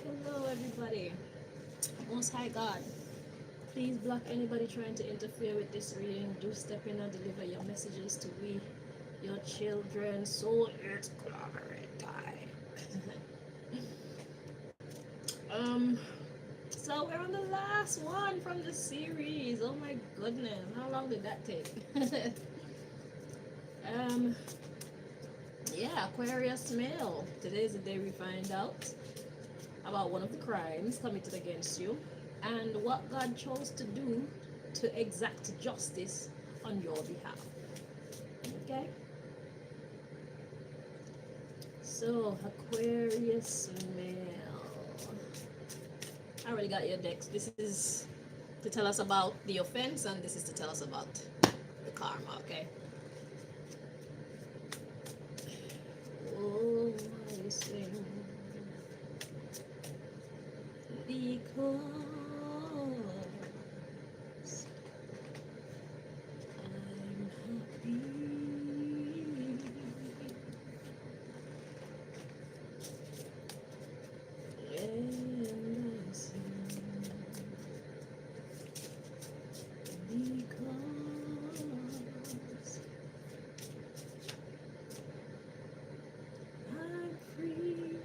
Hello, everybody. Most High God, please block anybody trying to interfere with this reading. Do step in and deliver your messages to we, your children. So it's clobbering time. um, so we're on the last one from the series. Oh my goodness, how long did that take? um, yeah, Aquarius male. Today is the day we find out about one of the crimes committed against you and what God chose to do to exact justice on your behalf. Okay? So, Aquarius male. I already got your decks. This is to tell us about the offense, and this is to tell us about the karma, okay? Oh, I sing because I'm happy. And I sing because I'm free.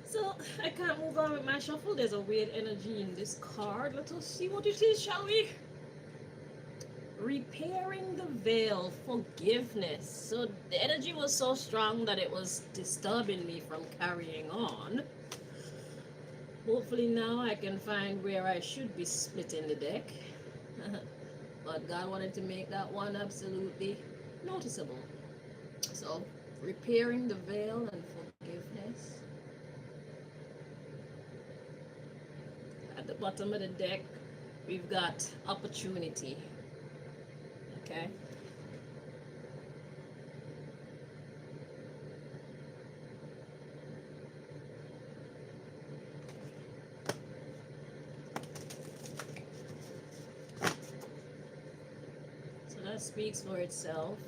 So I can't move on with my shuffle. There's a weird energy in this card. Let us see what it is, shall we? Repairing the veil, forgiveness. So the energy was so strong that it was disturbing me from carrying on. Hopefully now I can find where I should be splitting the deck. But God wanted to make that one absolutely noticeable. So repairing the veil and forgiveness. At the bottom of the deck, we've got opportunity. Okay. So that speaks for itself.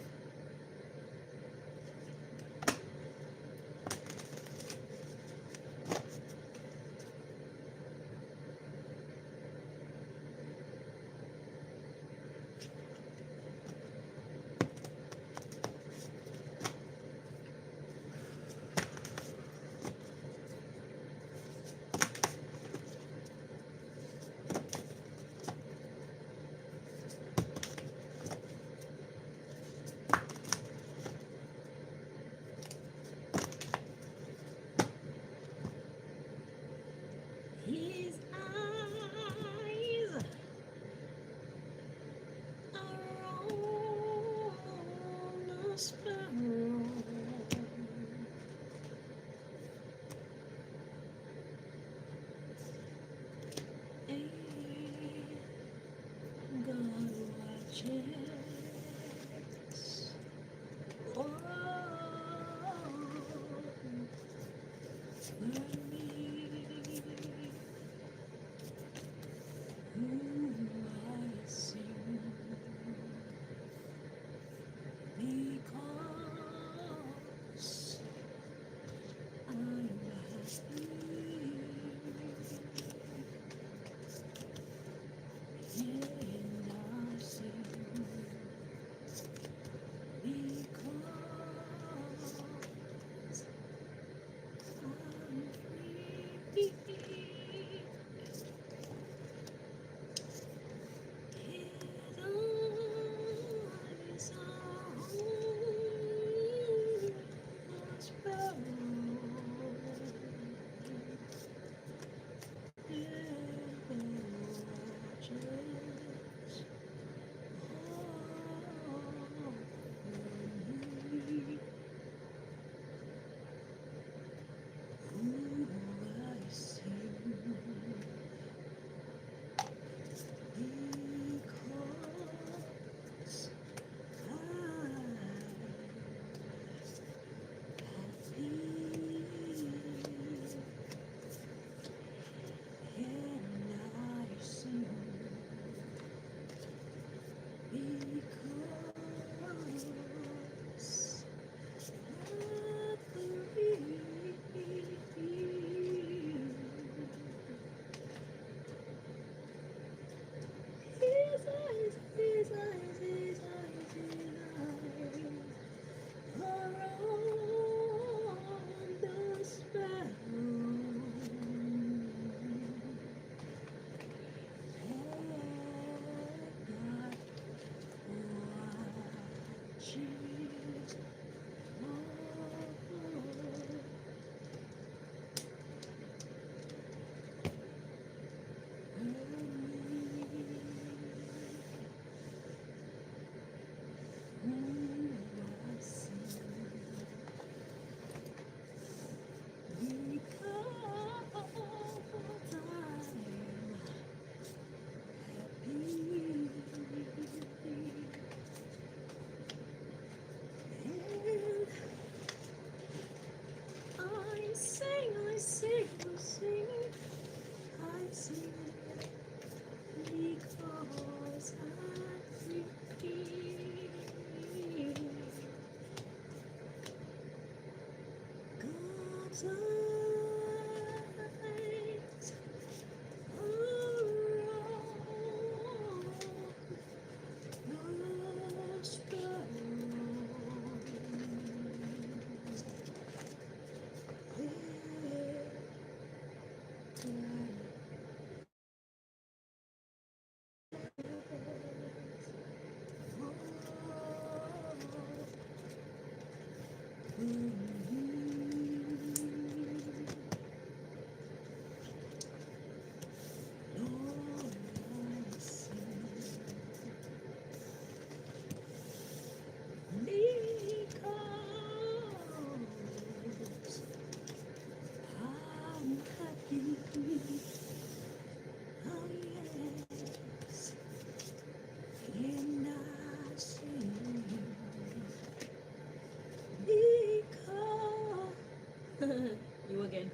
You again.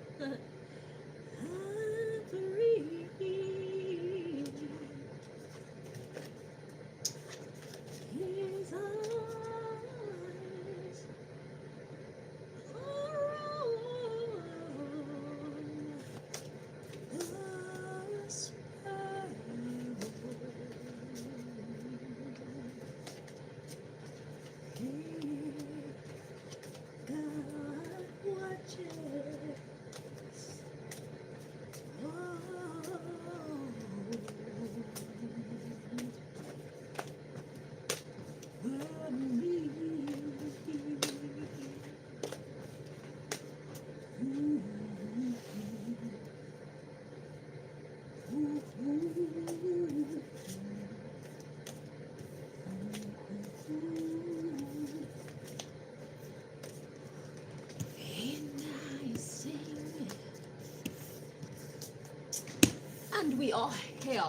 And we are here.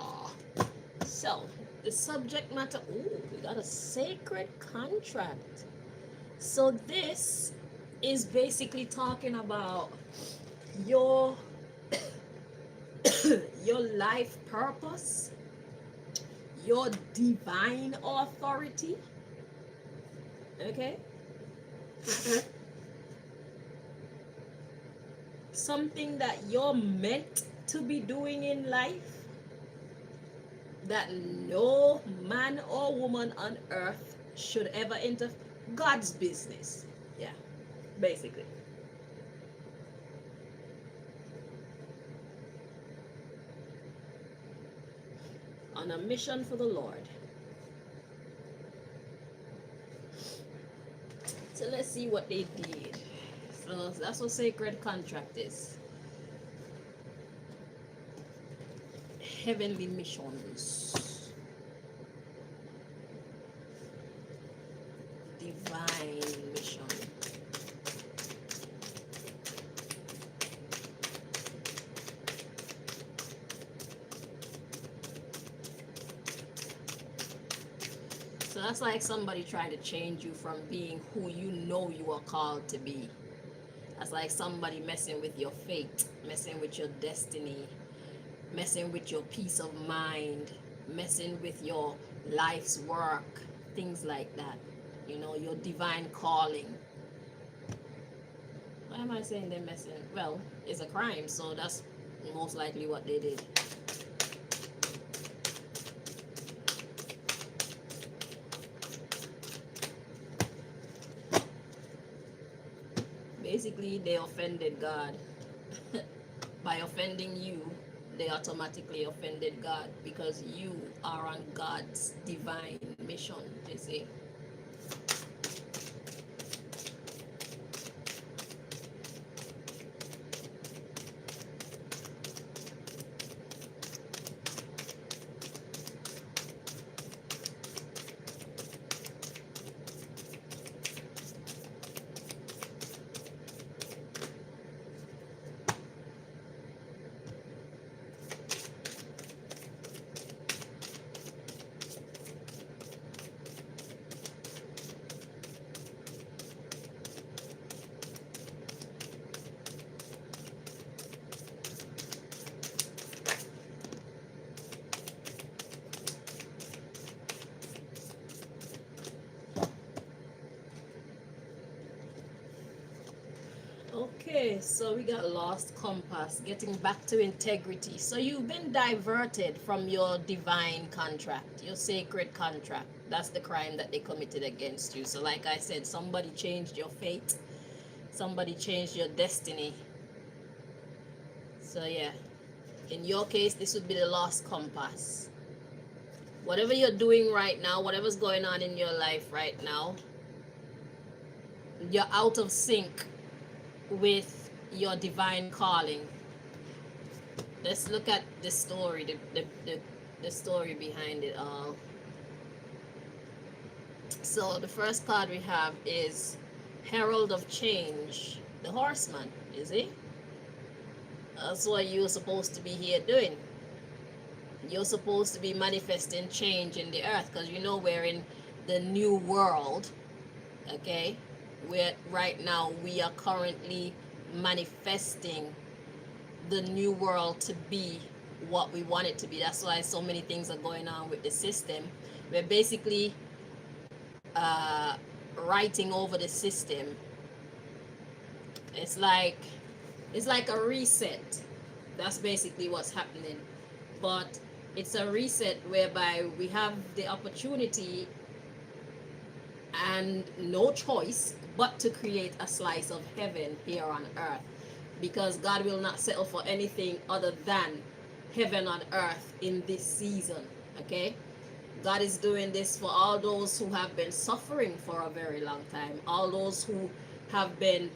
So The subject matter, oh, we got a sacred contract. So this is basically talking about your your life purpose, your divine authority. Okay? Something that you're meant to be doing in life that no man or woman on earth should ever interfere. God's business. Yeah, basically. On a mission for the Lord. So let's see what they did. So that's what sacred contract is. Heavenly missions. Divine mission. So that's like somebody trying to change you from being who you know you are called to be. That's like somebody messing with your fate, messing with your destiny, messing with your peace of mind, messing with your life's work, things like that. You know, your divine calling. Why am I saying they're messing? Well, it's a crime, so that's most likely what they did. Basically, they offended God. By offending you, they automatically offended God because you are on God's divine mission, you see. Okay, so we got lost compass, getting back to integrity. So you've been diverted from your divine contract, your sacred contract. That's the crime that they committed against you. So like I said, somebody changed your fate. Somebody changed your destiny. So yeah, in your case, this would be the lost compass. Whatever you're doing right now, whatever's going on in your life right now, you're out of sync with your divine calling. Let's look at the story, the story behind it all. So the first card we have is Herald of Change, the horseman, you see? That's what you're supposed to be here doing. You're supposed to be manifesting change in the earth, because you know we're in the new world, okay? Where right now we are currently manifesting the new world to be what we want it to be. That's why so many things are going on with the system. We're basically writing over the system. It's like a reset. That's basically what's happening. But it's a reset whereby we have the opportunity and no choice but to create a slice of heaven here on earth, because God will not settle for anything other than heaven on earth in this season. Okay, God is doing this for all those who have been suffering for a very long time, all those who have been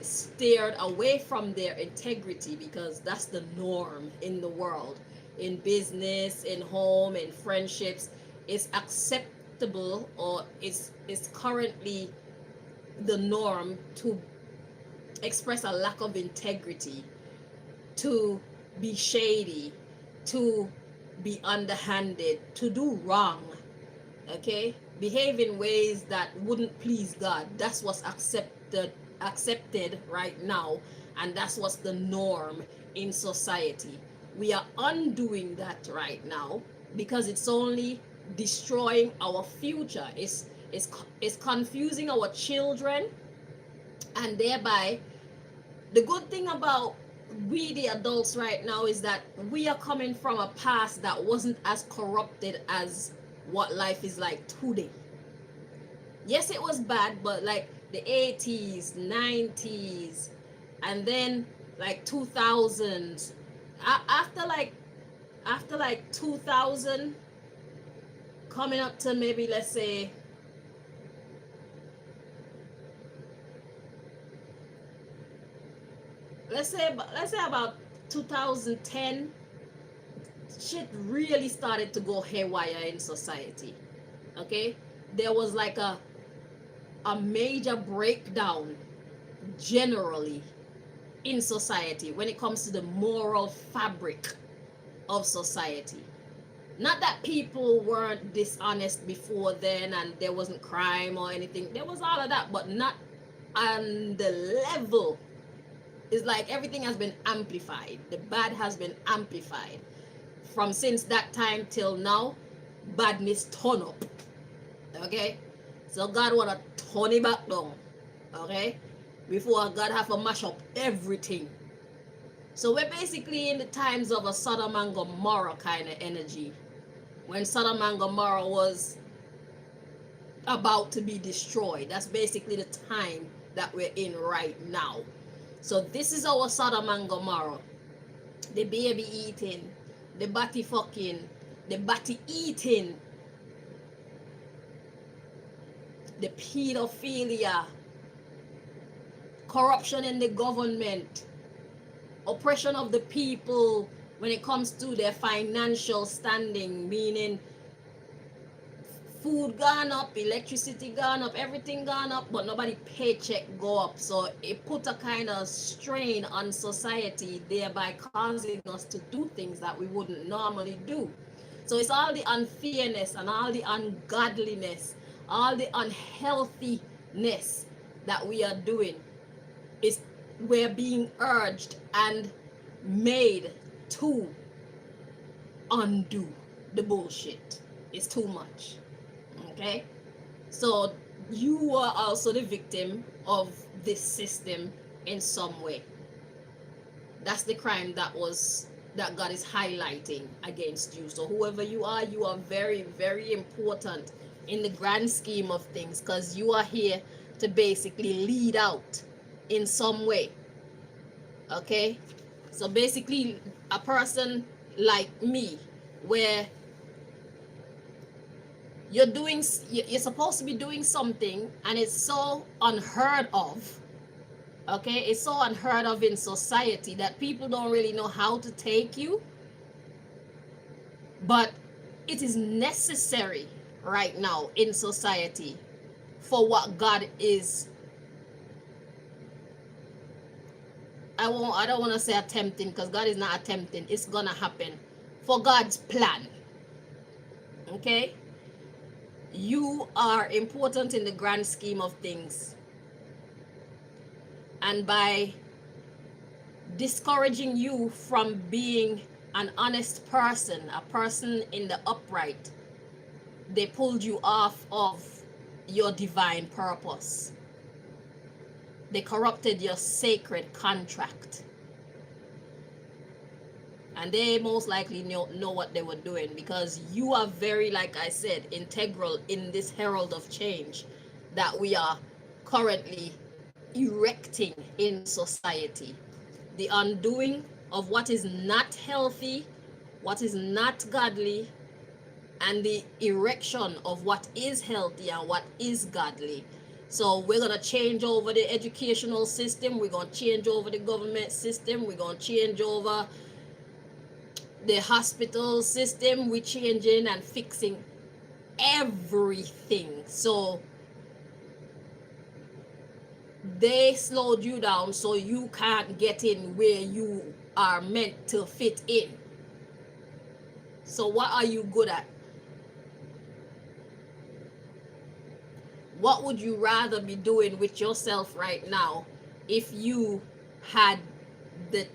steered away from their integrity, because that's the norm in the world, in business, in home, in friendships. It's acceptable, or it's currently the norm to express a lack of integrity, to be shady, to be underhanded, to do wrong, okay, behave in ways that wouldn't please God. That's what's accepted right now, and that's what's the norm in society. We are undoing that right now because it's only destroying our future. It's confusing our children, and thereby, the good thing about we the adults right now is that we are coming from a past that wasn't as corrupted as what life is like today. Yes, it was bad, but like the 80s, 90s, and then like 2000s. After like 2000, coming up to maybe let's say about 2010, shit really started to go haywire in society. Okay, there was like a major breakdown generally in society when it comes to the moral fabric of society. Not that people weren't dishonest before then and there wasn't crime or anything. There was all of that, but not on the level. It's like everything has been amplified. The bad has been amplified. From since that time till now, badness turn up. Okay? So God wanna turn it back down. Okay? Before God have to mash up everything. So we're basically in the times of a Sodom and Gomorrah kind of energy. When Sodom and Gomorrah was about to be destroyed. That's basically the time that we're in right now. So this is our Sodom and Gomorrah. The baby eating, the body fucking, the body eating, the pedophilia, corruption in the government, oppression of the people when it comes to their financial standing, meaning food gone up, electricity gone up, everything gone up, but nobody paycheck go up. So it put a kind of strain on society, thereby causing us to do things that we wouldn't normally do. So it's all the unfairness and all the ungodliness, all the unhealthiness that we are doing. Is we're being urged and made to undo the bullshit. It's too much. Okay? So you are also the victim of this system in some way. That's the crime that God is highlighting against you. So whoever you are very, very important in the grand scheme of things, because you are here to basically lead out in some way. Okay? So basically a person like me, where you're supposed to be doing something and it's so unheard of. Okay, it's so unheard of in society that people don't really know how to take you, but it is necessary right now in society for what God is, I don't want to say attempting, because God is not attempting, it's gonna happen, for God's plan. Okay, you are important in the grand scheme of things, and by discouraging you from being an honest person, a person in the upright, they pulled you off of your divine purpose. They corrupted your sacred contract. And they most likely know what they were doing, because you are very, like I said, integral in this herald of change that we are currently erecting in society. The undoing of what is not healthy, what is not godly, and the erection of what is healthy and what is godly. So we're going to change over the educational system, we're going to change over the government system, we're going to change over the hospital system. We're changing and fixing everything. So they slowed you down so you can't get in where you are meant to fit in. So what are you good at? What would you rather be doing with yourself right now if you had the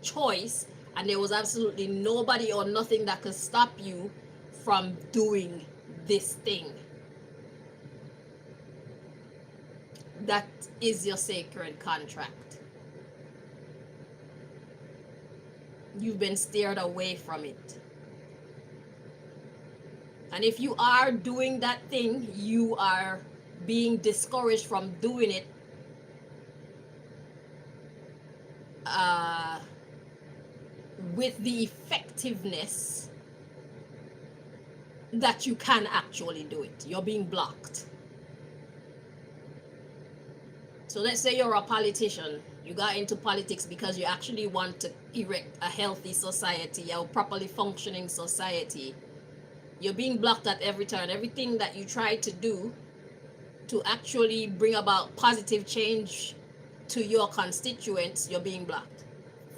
choice and there was absolutely nobody or nothing that could stop you from doing this thing? That is your sacred contract. You've been steered away from it. And if you are doing that thing, you are being discouraged from doing it with the effectiveness that you can actually do it. You're being blocked. So let's say you're a politician. You got into politics because you actually want to erect a healthy society, a properly functioning society. You're being blocked at every turn. Everything that you try to do to actually bring about positive change to your constituents, you're being blocked.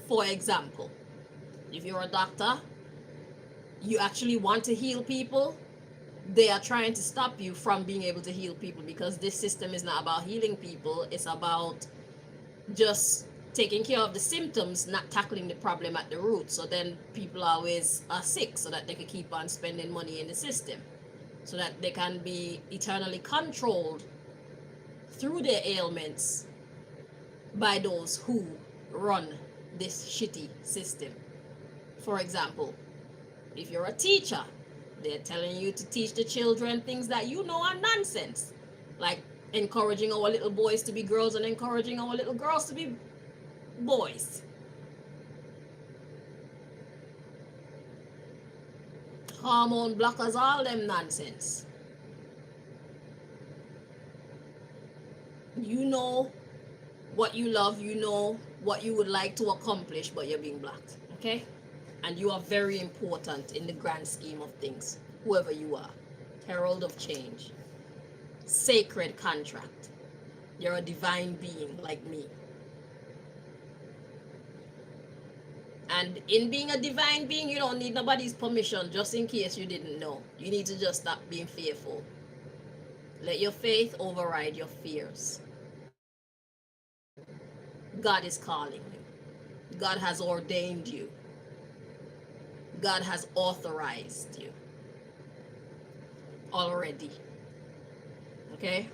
For example, if you're a doctor, you actually want to heal people, they are trying to stop you from being able to heal people, because this system is not about healing people. It's about just taking care of the symptoms, not tackling the problem at the root. So then people always are sick so that they can keep on spending money in the system, so that they can be eternally controlled through their ailments by those who run this shitty system. For example, if you're a teacher, they're telling you to teach the children things that you know are nonsense, like encouraging our little boys to be girls and encouraging our little girls to be boys. Hormone blockers, all them nonsense. You know what you love, you know what you would like to accomplish, but you're being blocked, okay? And you are very important in the grand scheme of things, whoever you are. Herald of change, sacred contract. You're a divine being like me. And in being a divine being, you don't need nobody's permission, just in case you didn't know. You need to just stop being fearful. Let your faith override your fears. God is calling you. God has ordained you. God has authorized you already. Okay?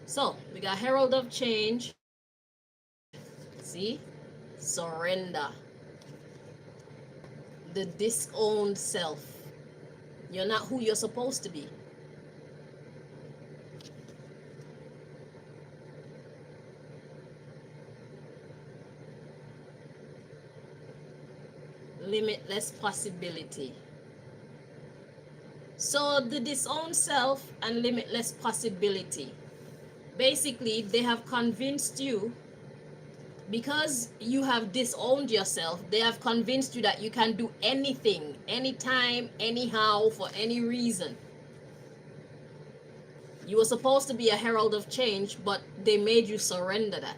So, we got Herald of Change. See? Surrender. The disowned self. You're not who you're supposed to be. Limitless possibility. So the disowned self and limitless possibility, basically they have convinced you, because you have disowned yourself, they have convinced you that you can do anything, anytime, anyhow, for any reason. You were supposed to be a herald of change, but they made you surrender that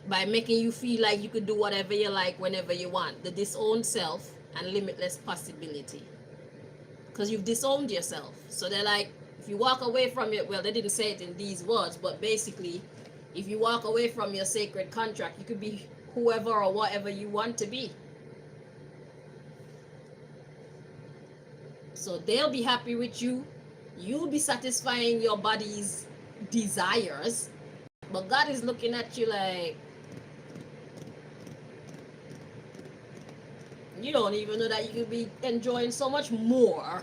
by making you feel like you could do whatever you like whenever you want. The disowned self and limitless possibility, because you've disowned yourself. So they're like, if you walk away from it, well, they didn't say it in these words, but basically, if you walk away from your sacred contract, you could be whoever or whatever you want to be. So they'll be happy with you. You'll be satisfying your body's desires, but God is looking at you like, you don't even know that you could be enjoying so much more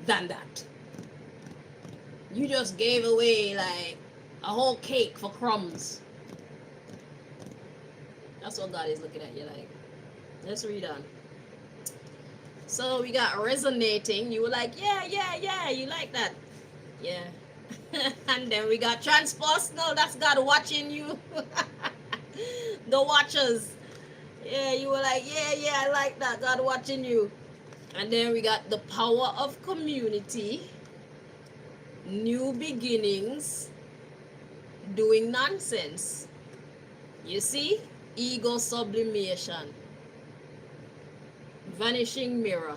than that. You just gave away like a whole cake for crumbs. That's what God is looking at you like. Let's read on. So we got resonating. You were like, yeah, you like that. Yeah. And then we got transpersonal. That's God watching you. The watchers. Yeah, you were like, yeah, I like that. God watching you. And then we got the power of community, new beginnings, doing nonsense. You see? Ego sublimation. Vanishing mirror.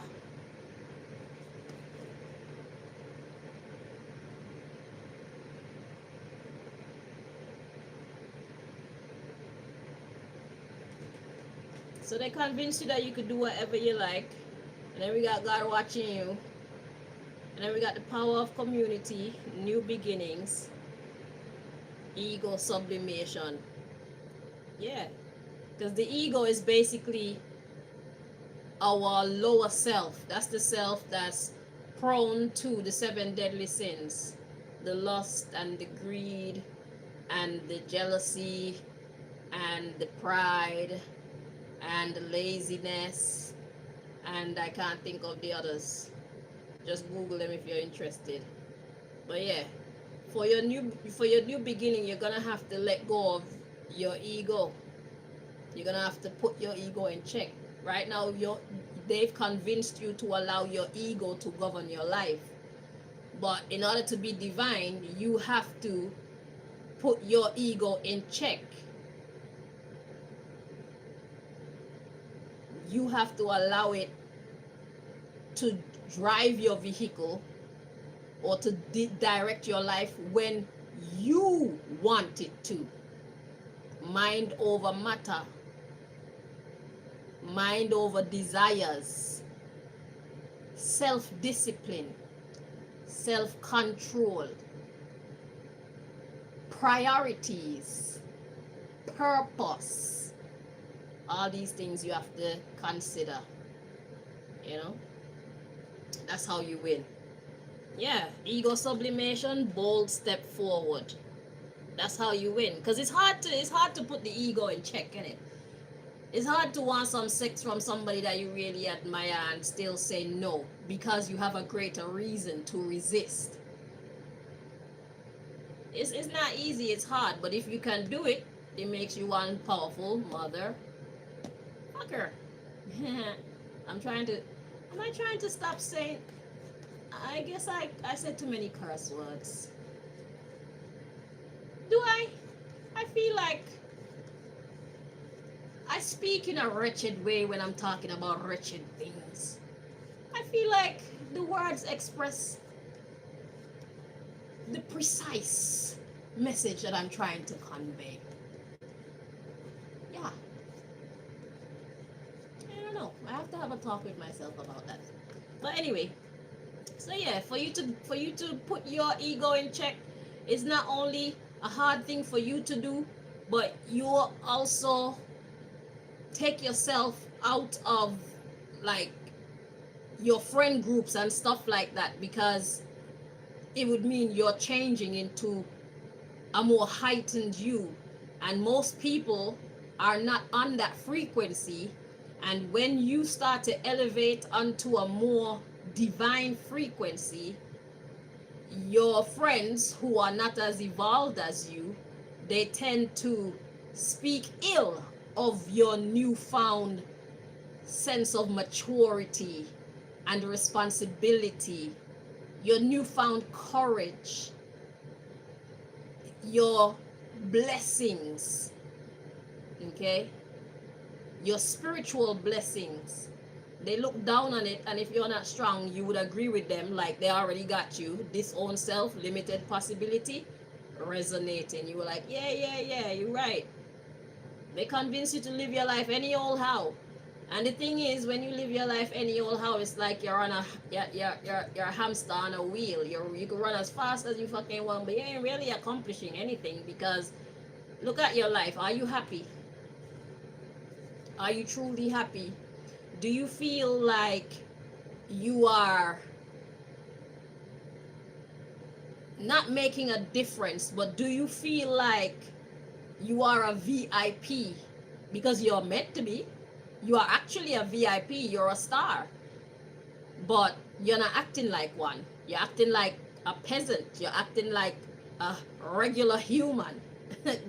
So they convinced you that you could do whatever you like. And then we got God watching you. And then we got the power of community, new beginnings, ego sublimation. Yeah. Because the ego is basically our lower self. That's the self that's prone to the 7 deadly sins, the lust and the greed and the jealousy and the pride and the laziness, and I can't think of the others. Just Google them if you're interested. But yeah, for your new beginning, you're gonna have to let go of your ego. You're gonna have to put your ego in check. Right now, they've convinced you to allow your ego to govern your life. But in order to be divine, you have to put your ego in check. You have to allow it to drive your vehicle or to direct your life when you want it to. Mind over matter. Mind over desires. Self-discipline. Self-control. Priorities. Purpose. All these things you have to consider. You know? That's how you win. Yeah, ego sublimation, bold step forward. That's how you win. Because it's hard to put the ego in check, innit? It's hard to want some sex from somebody that you really admire and still say no because you have a greater reason to resist. It's not easy, it's hard, but if you can do it, it makes you one powerful mother fucker. Am I trying to stop saying, I guess I said too many curse words. Do I? I feel like I speak in a wretched way when I'm talking about wretched things. I feel like the words express the precise message that I'm trying to convey. Yeah. I don't know. I have to have a talk with myself about that. But anyway, so yeah, for you to put your ego in check is not only a hard thing for you to do, but you also take yourself out of like your friend groups and stuff like that, because it would mean you're changing into a more heightened you, and most people are not on that frequency. And when you start to elevate onto a more divine frequency, your friends who are not as evolved as you, they tend to speak ill of your newfound sense of maturity and responsibility, your newfound courage, your blessings, okay, your spiritual blessings. They look down on it, and if you're not strong, you would agree with them like they already got you. This own self, limited possibility, resonating. You were like, yeah, you're right. They convince you to live your life any old how. And the thing is, when you live your life any old how, it's like you're on you're a hamster on a wheel. You can run as fast as you fucking want, but you ain't really accomplishing anything, because look at your life. Are you happy? Are you truly happy? Do you feel like you are not making a difference, but do you feel like you are a VIP? Because you're meant to be. You are actually a VIP. You're a star. But you're not acting like one. You're acting like a peasant. You're acting like a regular human.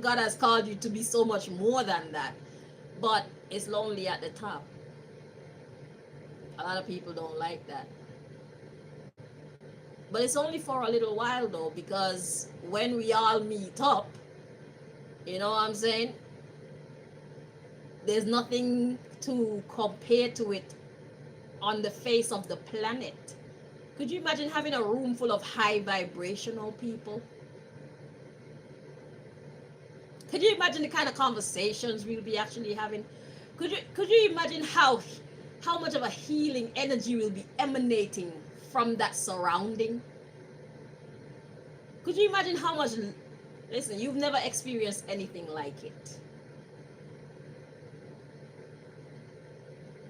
God has called you to be so much more than that. But it's lonely at the top. A lot of people don't like that. But it's only for a little while though, because when we all meet up, you know what I'm saying? There's nothing to compare to it on the face of the planet. Could you imagine having a room full of high vibrational people? Could you imagine the kind of conversations we'll be actually having? Could you imagine how much of a healing energy will be emanating from that surrounding? Could you imagine how much? Listen, you've never experienced anything like it.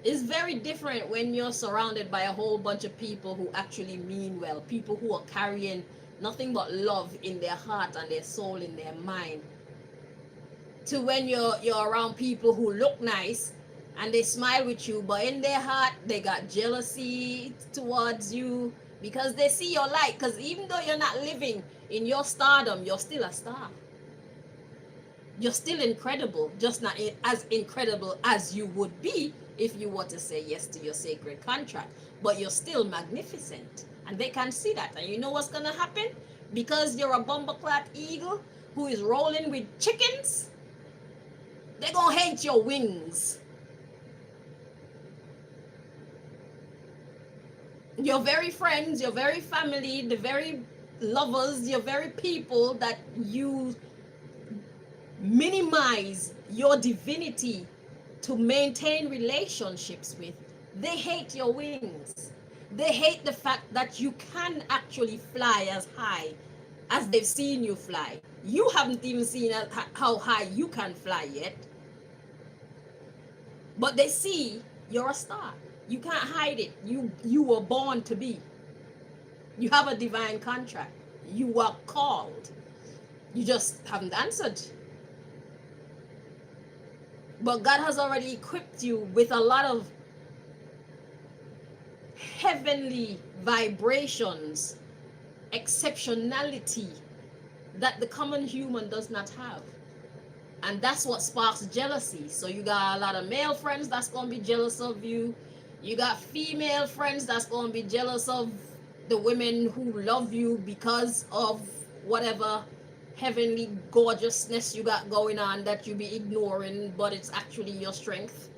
It's very different when you're surrounded by a whole bunch of people who actually mean well, people who are carrying nothing but love in their heart and their soul, in their mind, to when you're around people who look nice and they smile with you, but in their heart they got jealousy towards you because they see your light. Because even though you're not living in your stardom, you're still a star. You're still incredible, just not as incredible as you would be if you were to say yes to your sacred contract. But you're still magnificent, and they can see that. And you know what's gonna happen? Because you're a bumbleclad eagle who is rolling with chickens, they're gonna hate your wings. Your very friends, your very family, the very lovers, your very people that you minimize your divinity to maintain relationships with, they hate your wings. They hate the fact that you can actually fly as high as they've seen you fly. You haven't even seen how high you can fly yet, but they see you're a star. You can't hide it. You were born to be. You have a divine contract. You were called. You just haven't answered. But God has already equipped you with a lot of heavenly vibrations, exceptionality that the common human does not have. And that's what sparks jealousy. So you got a lot of male friends that's going to be jealous of you. You got female friends that's going to be jealous of the women who love you because of whatever heavenly gorgeousness you got going on that you be ignoring, but it's actually your strength.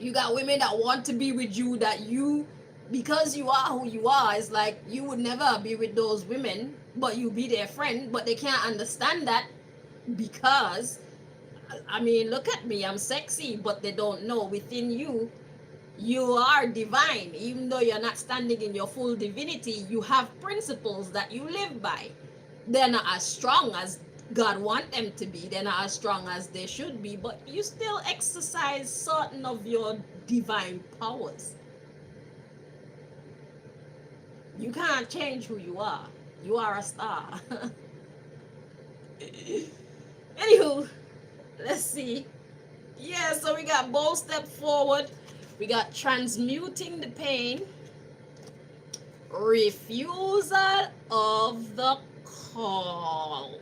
You got women that want to be with you, that you, because you are who you are, it's like you would never be with those women, but you be their friend. But they can't understand that because, I mean, look at me, I'm sexy, but they don't know within you, you are divine. Even though you're not standing in your full divinity, you have principles that you live by. They're not as strong as God want them to be. They're not as strong as they should be, but you still exercise certain of your divine powers. You can't change who you are. You are a star. Anywho, let's see. Yeah, so we got bold step forward. We got transmuting the pain. Refusal of the call.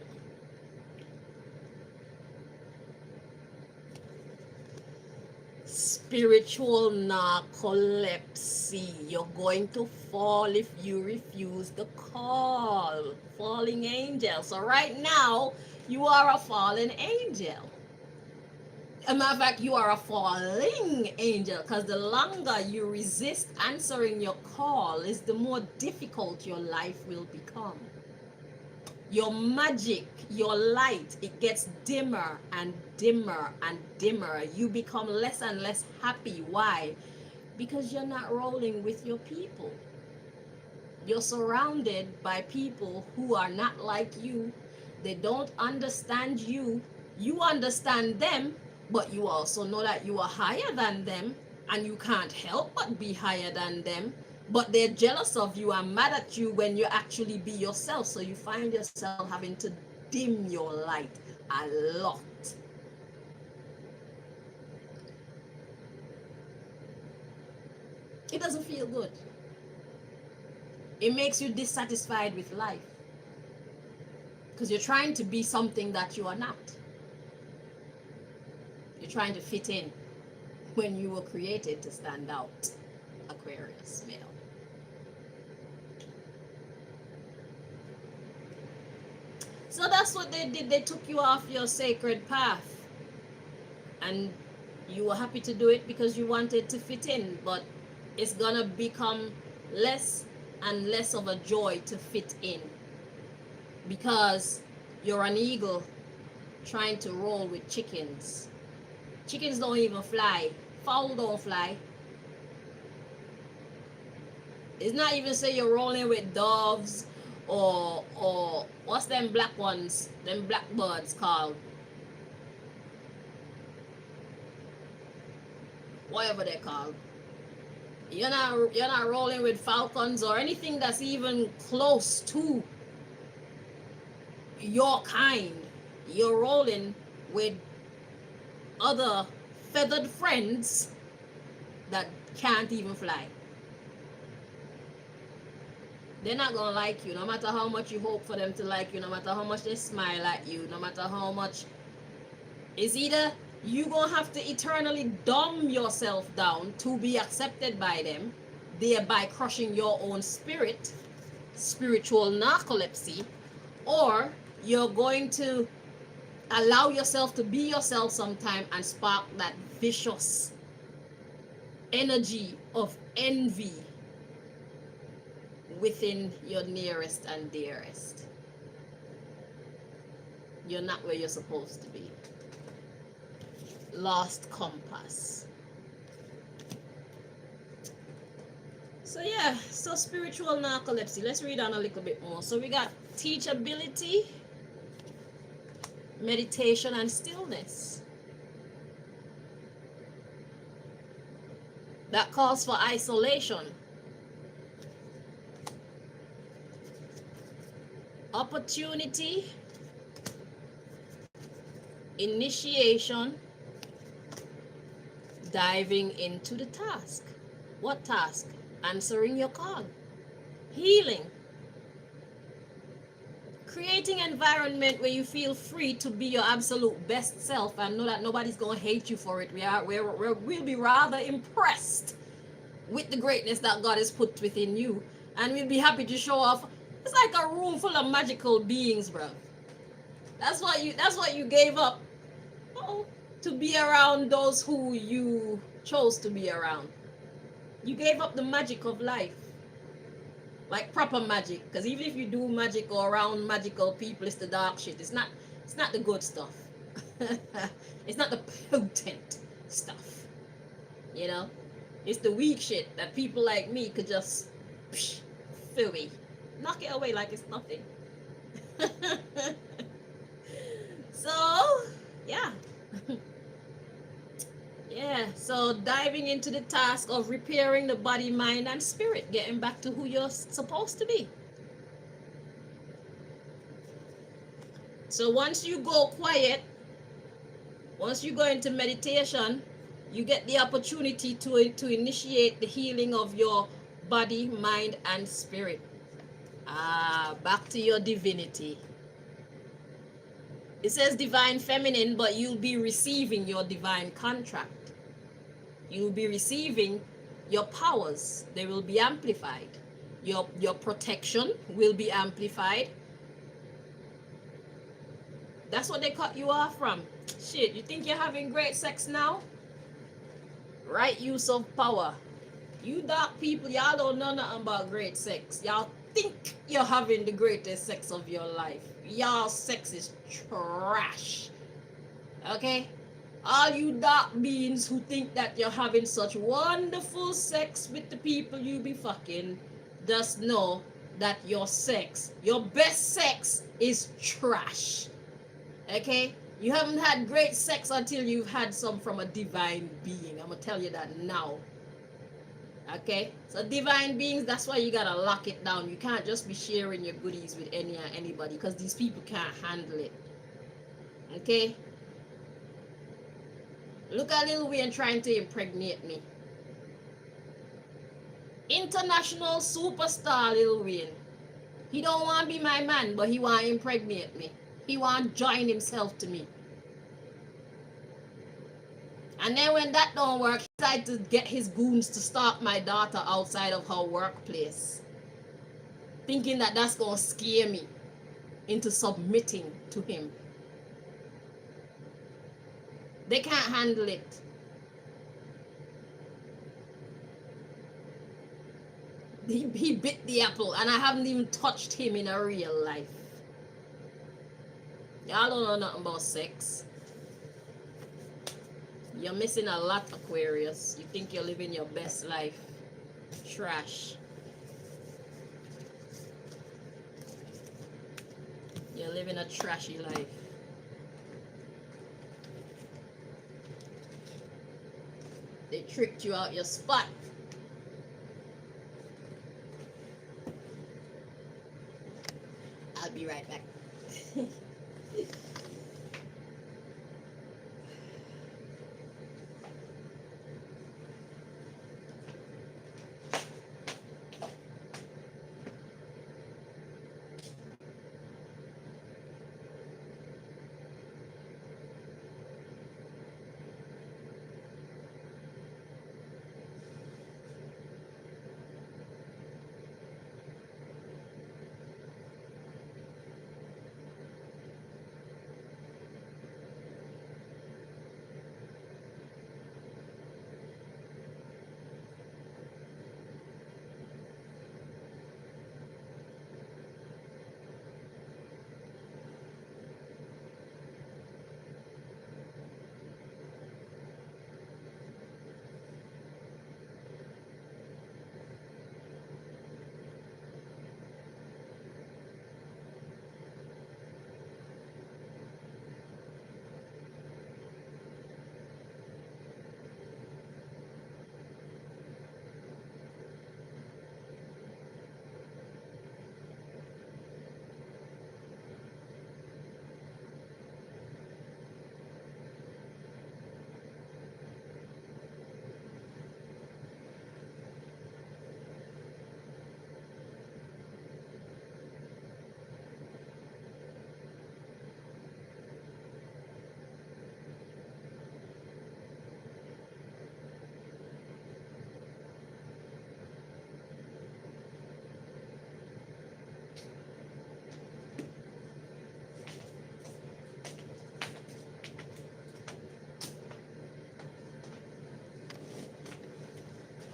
Spiritual narcolepsy. You're going to fall if you refuse the call. Falling angel. So right now, you are a fallen angel. As a matter of fact, you are a falling angel, because the longer you resist answering your call is the more difficult your life will become. Your magic, your light, it gets dimmer and dimmer and dimmer. You become less and less happy. Why? Because you're not rolling with your people. You're surrounded by people who are not like you. They don't understand you. You understand them, but you also know that you are higher than them, and you can't help but be higher than them. But they're jealous of you and mad at you when you actually be yourself. So you find yourself having to dim your light a lot. It doesn't feel good. It makes you dissatisfied with life, because you're trying to be something that you are not. You're trying to fit in when you were created to stand out. Aquarius male. So that's what they did. They took you off your sacred path. And You were happy to do it because you wanted to fit in, but it's gonna become less and less of a joy to fit in because you're an eagle trying to roll with chickens. Chickens don't even fly. Fowl don't fly. It's not even say you're rolling with doves or what's them black ones, them blackbirds called, whatever they're called. You're not rolling with falcons or anything that's even close to your kind. You're rolling with other feathered friends that can't even fly. They're not gonna like you no matter how much you hope for them to like you, no matter how much they smile at you, no matter how much. It's either you gonna have to eternally dumb yourself down to be accepted by them, thereby crushing your own spirit, spiritual narcolepsy, or you're going to allow yourself to be yourself sometime and spark that vicious energy of envy within your nearest and dearest. You're not where you're supposed to be. Lost compass. So yeah, so spiritual narcolepsy. Let's read on a little bit more. So we got teachability, meditation, and stillness. That calls for isolation, opportunity, initiation, diving into the task. What task? Answering your call, healing, creating an environment where you feel free to be your absolute best self and know that nobody's gonna hate you for it. We'll be rather impressed with the greatness that God has put within you, and we'll be happy to show off. It's like a room full of magical beings, bro. That's what you gave up to be around those who you chose to be around. You gave up the magic of life, like proper magic. Because even if you do magic or around magical people, it's the dark shit. It's not the good stuff. It's not the potent stuff. You know, it's the weak shit that people like me could just phooey, knock it away like it's nothing. So yeah. Yeah, so diving into the task of repairing the body, mind, and spirit, getting back to who you're supposed to be. So once you go quiet, once you go into meditation, you get the opportunity to initiate the healing of your body, mind, and spirit. Back to your divinity. It says divine feminine, but you'll be receiving your divine contract. You'll be receiving your powers. They will be amplified. Your protection will be amplified. That's what they cut you off from. Shit, you think you're having great sex now? Right use of power. You dark people, y'all don't know nothing about great sex. Y'all think you're having the greatest sex of your life. Y'all sex is trash. Okay? All you dark beings who think that you're having such wonderful sex with the people you be fucking, just know that your sex, your best sex, is trash. Okay? You haven't had great sex until you've had some from a divine being. I'm gonna tell you that now. Okay? So divine beings, that's why you gotta lock it down. You can't just be sharing your goodies with anybody, because these people can't handle it. Okay? Look at Lil Wayne trying to impregnate me. International superstar Lil Wayne. He don't want to be my man, but he want to impregnate me. He want to join himself to me. And then when that don't work, he tried to get his goons to stalk my daughter outside of her workplace, thinking that that's going to scare me into submitting to him. They can't handle it. He bit the apple, and I haven't even touched him in a real life. Y'all don't know nothing about sex. You're missing a lot, Aquarius. You think you're living your best life. Trash. You're living a trashy life. They tricked you out your spot. I'll be right back.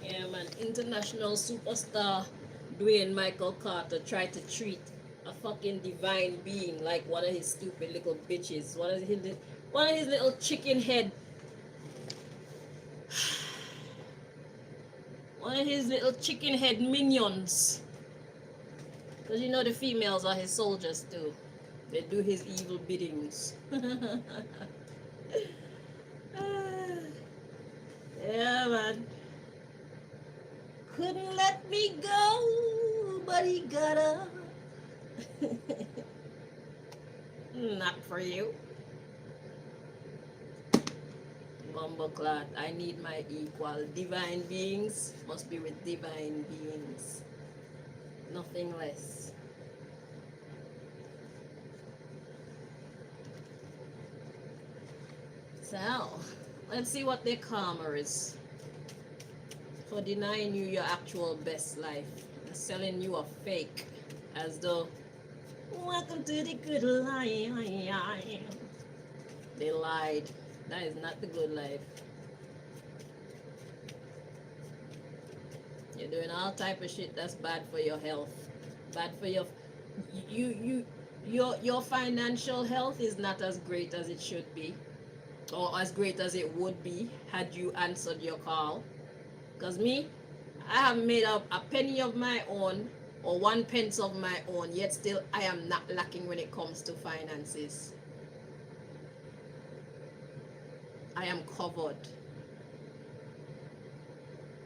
Yeah, man. International superstar Dwayne Michael Carter tried to treat a fucking divine being like one of his stupid little bitches. One of his little chicken head. One of his little chicken head minions. Because you know the females are his soldiers too. They do his evil biddings. Yeah, man. Couldn't let me go, but he gotta. Not for you. Bumbleclot, I need my equal. Divine beings must be with divine beings. Nothing less. So, let's see what their karma is for denying you your actual best life and selling you a fake as though, welcome to the good life. They lied. That is not the good life. You're doing all type of shit that's bad for your health. Bad for your financial health is not as great as it should be, or as great as it would be had you answered your call. Because me, I haven't made up a penny of my own or 1 pence of my own, yet still I am not lacking when it comes to finances. I am covered.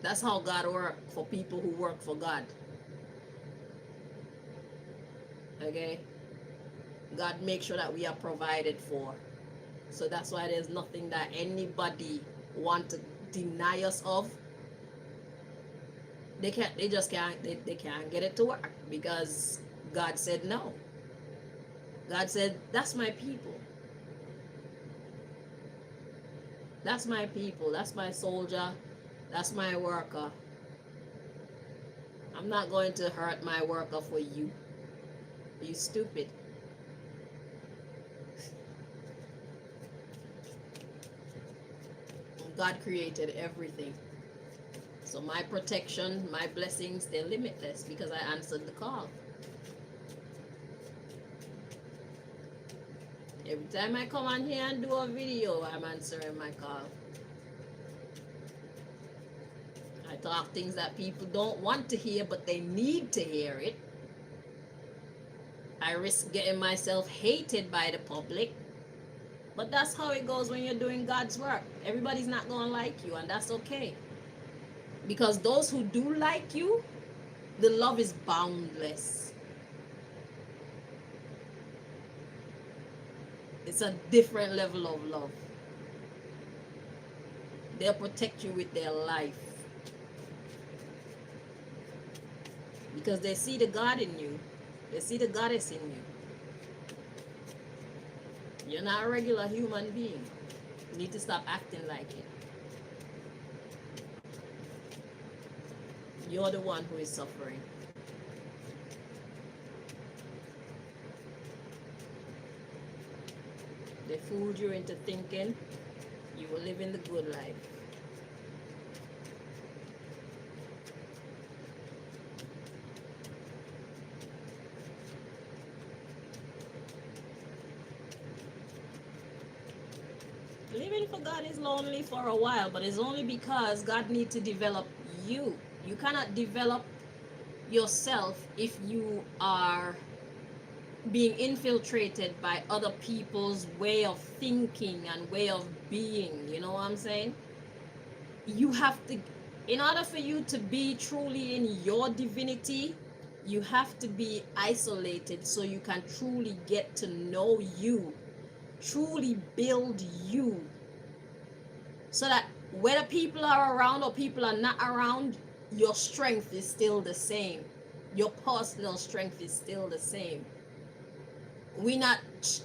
That's how God works for people who work for God. Okay? God makes sure that we are provided for. So that's why there's nothing that anybody want to deny us of. They can't get it to work because God said no. God said, that's my people. That's my people. That's my soldier. That's my worker. I'm not going to hurt my worker for you. You stupid. God created everything. So my protection, my blessings, they're limitless because I answered the call. Every time I come on here and do a video, I'm answering my call. I talk things that people don't want to hear, but they need to hear it. I risk getting myself hated by the public. But that's how it goes when you're doing God's work. Everybody's not going to like you, and that's okay. Because those who do like you, the love is boundless. It's a different level of love. They'll protect you with their life. Because they see the God in you. They see the goddess in you. You're not a regular human being. You need to stop acting like it. You're the one who is suffering. They fooled you into thinking you were living the good life. Living for God is lonely for a while, but it's only because God needs to develop you. You cannot develop yourself if you are being infiltrated by other people's way of thinking and way of being. You know what I'm saying? You have to, in order for you to be truly in your divinity, you have to be isolated so you can truly get to know you, truly build you, so that whether people are around or people are not around, your strength is still the same. Your personal strength is still the same. We're not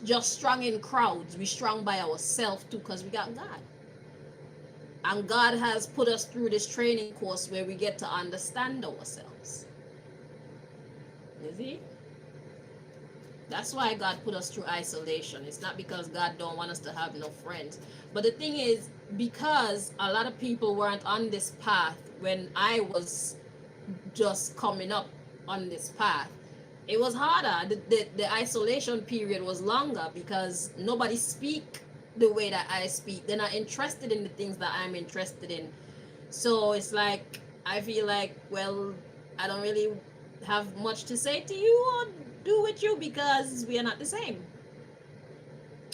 just strong in crowds. We're strong by ourselves too, because we got God. And God has put us through this training course where we get to understand ourselves. You see? That's why God put us through isolation. It's not because God don't want us to have no friends. But the thing is, because a lot of people weren't on this path when I was just coming up on this path, it was harder. The isolation period was longer because nobody speak the way that I speak. They're not interested in the things that I'm interested in. So it's like, I feel like, well, I don't really have much to say to you or do with you because we are not the same.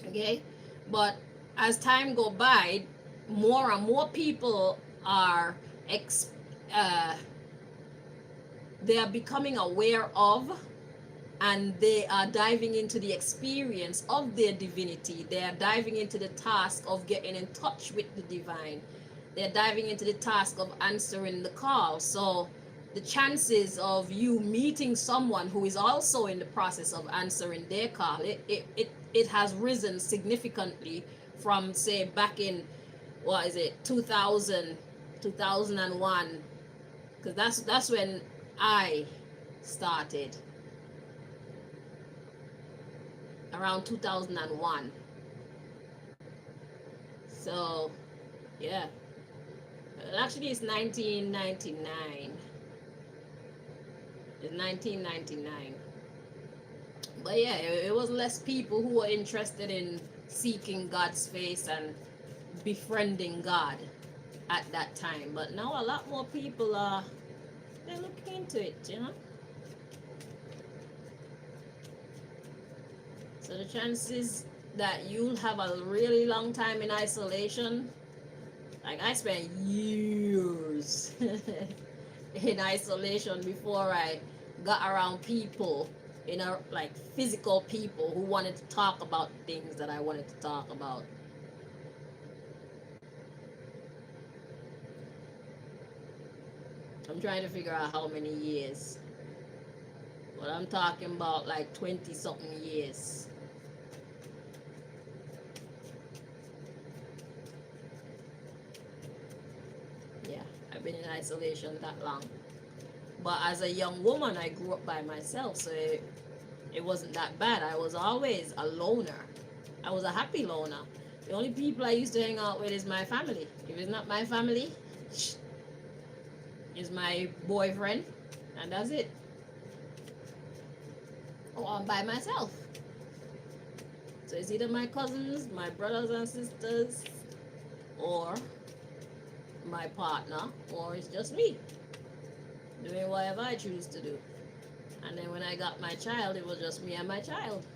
Okay? But as time go by, more and more people are they are becoming aware of, and they are diving into the experience of their divinity. They are diving into the task of getting in touch with the divine. They're diving into the task of answering the call. So the chances of you meeting someone who is also in the process of answering their call, it has risen significantly from, say, back in, what is it, 2000, 2001, because that's when I started, around 2001. So yeah, actually it's 1999. It's 1999. But yeah, it was less people who were interested in seeking God's face and befriending God at that time. But now a lot more people are, they're looking into it, you know. So the chances that you'll have a really long time in isolation, like I spent years in isolation before I got around people, you know, like physical people who wanted to talk about things that I wanted to talk about. I'm trying to figure out how many years, but I'm talking about like 20 something years. Yeah, I've been in isolation that long. But as a young woman, I grew up by myself, so it wasn't that bad. I was always a loner. I was a happy loner. The only people I used to hang out with is my family. If it's not my family, is my boyfriend, and that's it. Or I'm by myself. So it's either my cousins, my brothers and sisters, or my partner, or it's just me doing whatever I choose to do. And then when I got my child, it was just me and my child.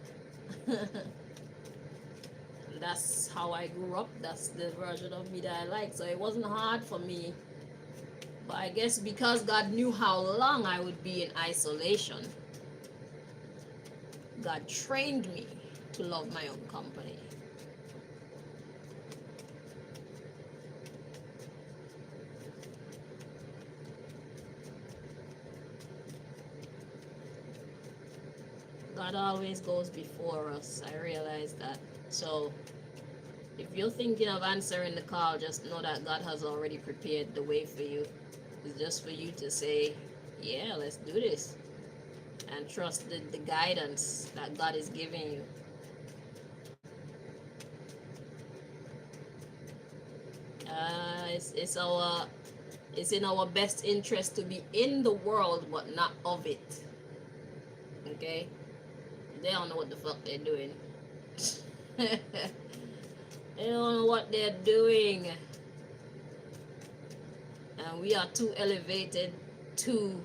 That's how I grew up. That's the version of me that I like. So it wasn't hard for me. But I guess because God knew how long I would be in isolation, God trained me to love my own company. God always goes before us. I realize that. So if you're thinking of answering the call, just know that God has already prepared the way for you. It's just for you to say, yeah, let's do this. And trust the guidance that God is giving you. It's in our best interest to be in the world, but not of it. Okay? They don't know what the fuck they're doing. They don't know what they're doing. And we are too elevated to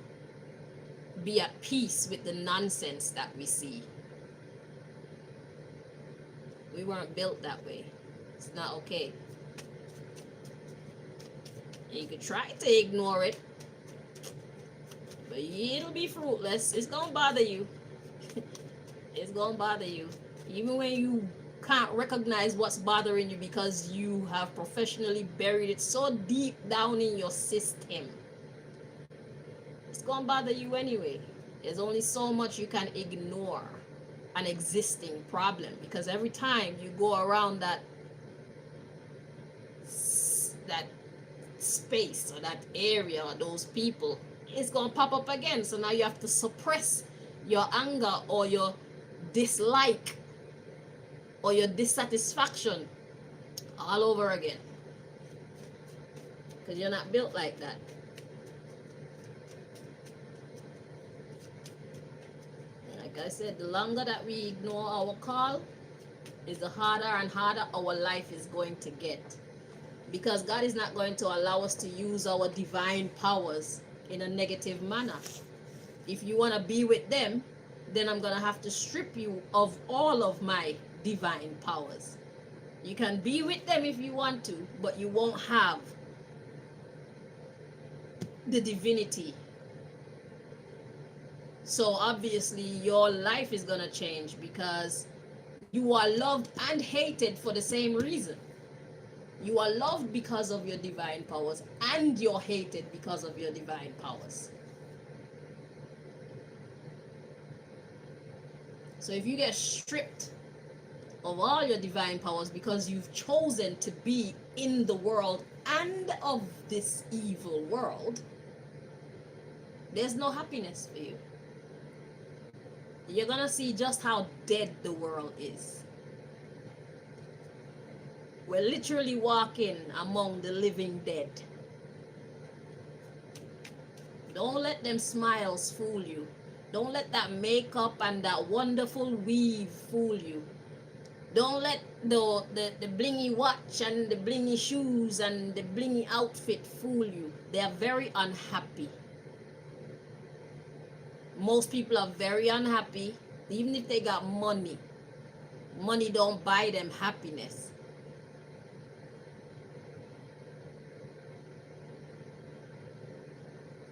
be at peace with the nonsense that we see. We weren't built that way. It's not okay. And you could try to ignore it, but it'll be fruitless. It's gonna bother you. It's gonna bother you. Even when you can't recognize what's bothering you because you have professionally buried it so deep down in your system. It's gonna bother you anyway. There's only so much you can ignore an existing problem, because every time you go around that space or that area or those people, it's gonna pop up again. So now you have to suppress your anger or your dislike or your dissatisfaction all over again, because you're not built like that. Like I said, the longer that we ignore our call, is the harder and harder our life is going to get, because God is not going to allow us to use our divine powers in a negative manner. If you want to be with them, then I'm going to have to strip you of all of my divine powers. You can be with them if you want to, but you won't have the divinity. So obviously your life is going to change, because you are loved and hated for the same reason. You are loved because of your divine powers, and you're hated because of your divine powers. So if you get stripped of all your divine powers because you've chosen to be in the world and of this evil world, there's no happiness for you. You're gonna see just how dead the world is. We're literally walking among the living dead. Don't let them smiles fool you. Don't let that makeup and that wonderful weave fool you. Don't let the blingy watch and the blingy shoes and the blingy outfit fool you. They are very unhappy. Most people are very unhappy, even if they got money. Money don't buy them happiness.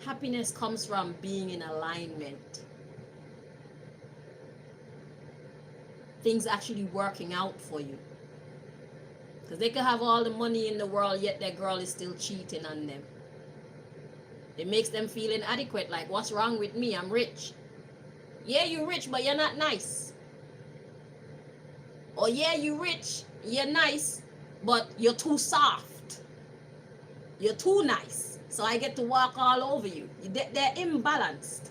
Happiness comes from being in alignment. Things actually working out for you. Because they can have all the money in the world, yet their girl is still cheating on them. It makes them feel inadequate, like, what's wrong with me? I'm rich. Yeah, you're rich, but you're not nice. Or yeah, you're rich, you're nice, but you're too soft. You're too nice, so I get to walk all over you. They're imbalanced.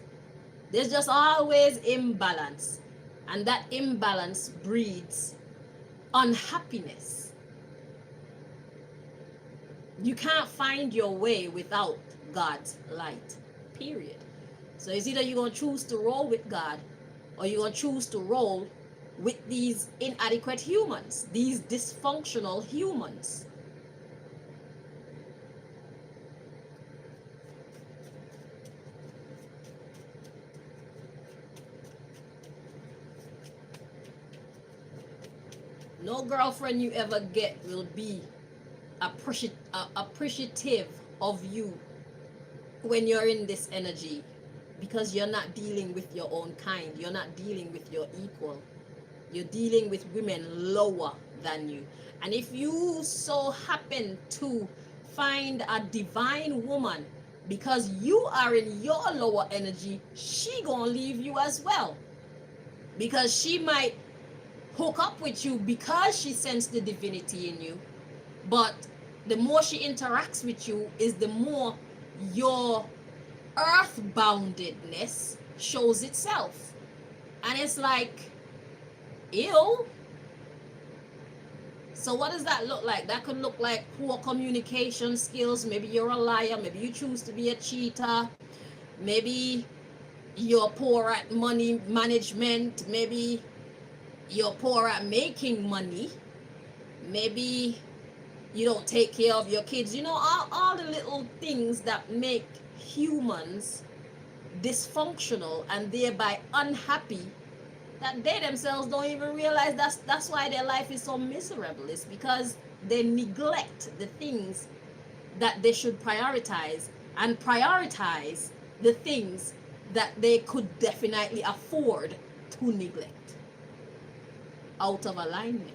There's just always imbalance. And that imbalance breeds unhappiness. You can't find your way without God's light. Period. So it's either you're going to choose to roll with God, or you're going to choose to roll with these inadequate humans, these dysfunctional humans. No girlfriend you ever get will be appreciative of you when you're in this energy, because you're not dealing with your own kind, you're not dealing with your equal, you're dealing with women lower than you. And if you so happen to find a divine woman, because you are in your lower energy, she gonna leave you as well, because she might hook up with you because she sensed the divinity in you, but the more she interacts with you is the more your earthboundedness shows itself. And it's like, ew. So what does that look like? That could look like poor communication skills. Maybe you're a liar. Maybe you choose to be a cheater. Maybe you're poor at money management. Maybe you're poor at making money. Maybe you don't take care of your kids. You know, all the little things that make humans dysfunctional and thereby unhappy, that they themselves don't even realize. That's why their life is so miserable. It's because they neglect the things that they should prioritize, and prioritize the things that they could definitely afford to neglect out of alignment.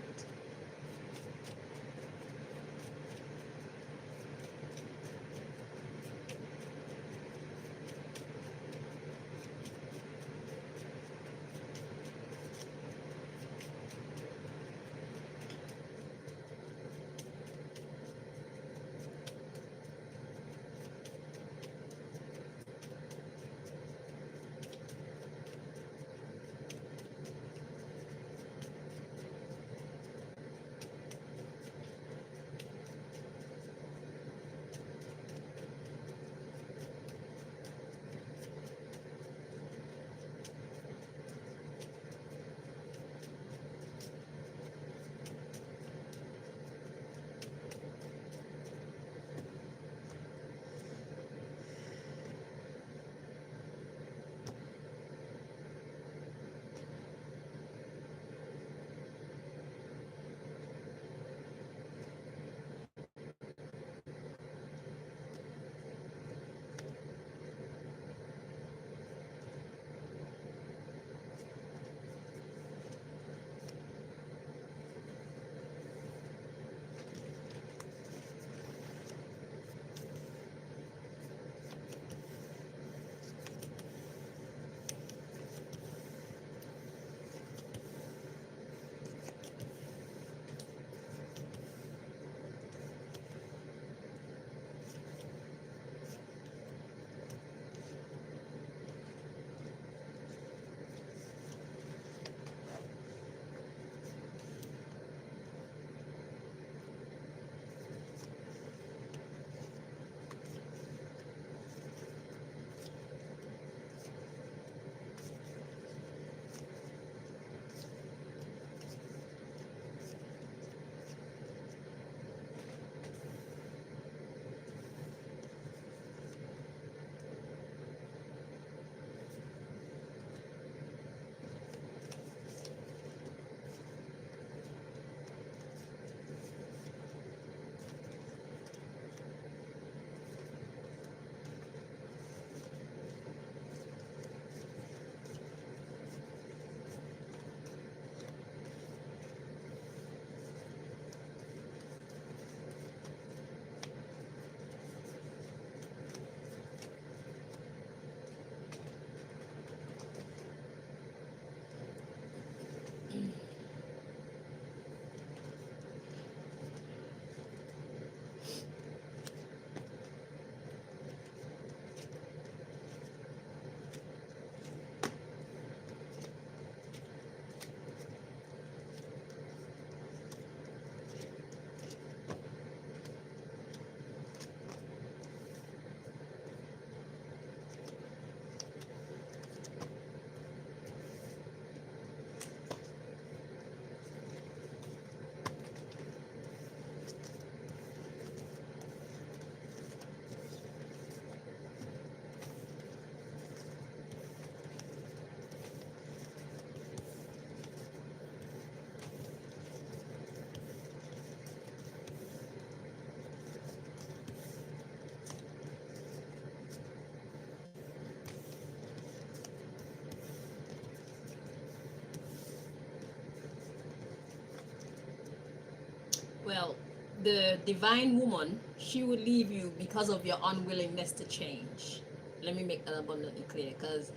Well, the divine woman, she would leave you because of your unwillingness to change. Let me make that abundantly clear, because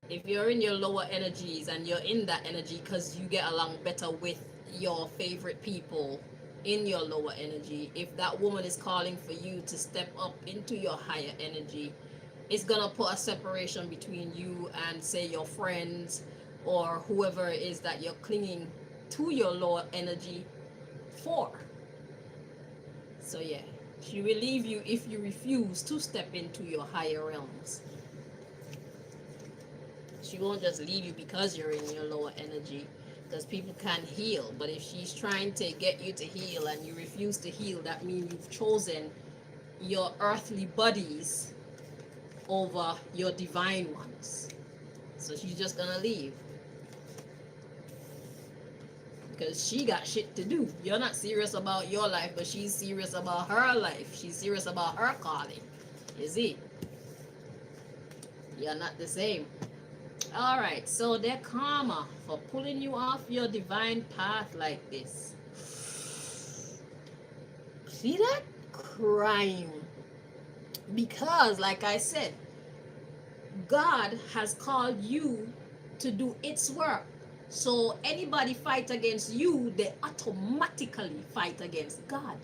if you're in your lower energies and you're in that energy because you get along better with your favorite people in your lower energy, if that woman is calling for you to step up into your higher energy, it's gonna put a separation between you and, say, your friends or whoever it is that you're clinging to your lower energy for. So yeah, she will leave you if you refuse to step into your higher realms. She won't just leave you because you're in your lower energy, because people can heal. But if she's trying to get you to heal and you refuse to heal, that means you've chosen your earthly buddies over your divine ones. So she's just gonna leave because she got shit to do. You're not serious about your life, but she's serious about her life. She's serious about her calling. You see? You're not the same. All right, so they're karma for pulling you off your divine path like this. See that? Crime. Because, like I said, God has called you to do its work. So anybody fight against you, they automatically fight against God.